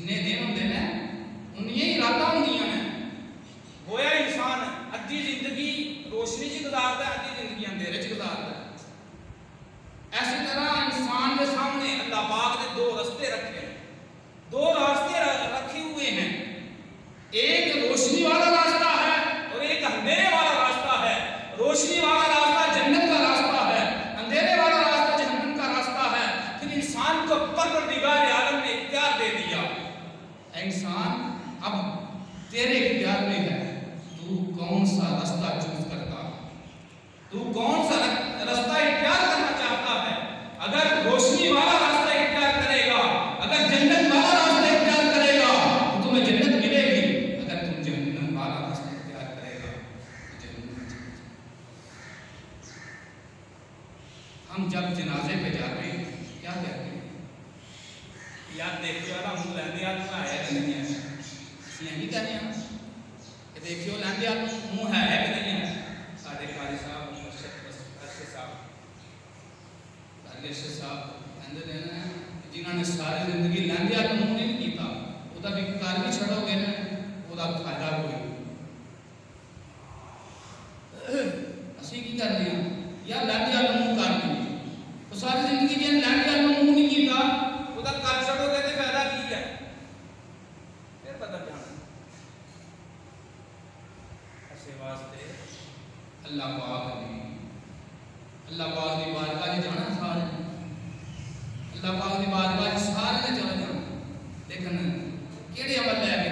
जिन्ने दिन होंगे ने उन्नियां ही रातां होंदियां ने। होया इंसान अद्धी जिंदगी रोशनी च गुजारदा है, अद्धी जिंदगी अंधेरे च गुजारदा है। इसी तरह इंसान के सामने अल्लाह पाक ने दो रास्ते रखे हैं, दो रास्ते रखे हुए हैं, एक रोशनी वाला रास्ता है और एक अंधेरे वाला रास्ता है। रोशनी वाला रास्ता जन्नत का रास्ता है, अंधेरे वाला रास्ता जहन्नम का रास्ता है। फिर इंसान को परवरदिगार आलम ने इख्तियार दे दिया, इंसान अब तेरे इख्तियार में है, तू कौन सा रास्ता चूज करता है, तू कौन सा रास्ता इख्तियार करना चाहता है। अगर रोशनी वाला रास्ता इख्तियार करेगा, अगर जन्नत वाला रास्ता इख्तियार करेगा तो तुम्हें जन्नत मिलेगी, अगर तुम जहन्नम वाला रास्ता इख्तियार करेगा तो जहन्नम। हम जब जनाजे पे जाते हैं क्या कहते हैं? यार देखियो वाला मुंह लैंदे यार मुंह है कि नहीं है, यही कहते हैं कि देखियो लैंदे वाला मुंह है कि नहीं है। साडे कारी साहब साहब कहते ने जिन्होंने सारी जिंदगी लैंदे वाला मुंह नहीं किया, उसका भी घर भी छड़ोगे ना उसका फायदा कोई। असी की कर लिया या लैंदे वाला मुंह कर लिया, तो सारी जिंदगी जिन लैंदे वाला मुंह नहीं किया उसका घर छड़ोगे तो फायदा की है, फिर पता जाना। ऐसे वास्ते अल्लाह पाक ने अल्लाह पाक की बारगाह में जाना सारे, अल्लाह पाक की बारगाह में सारे ने चले जाना, लेकिन केड़े अमल लैके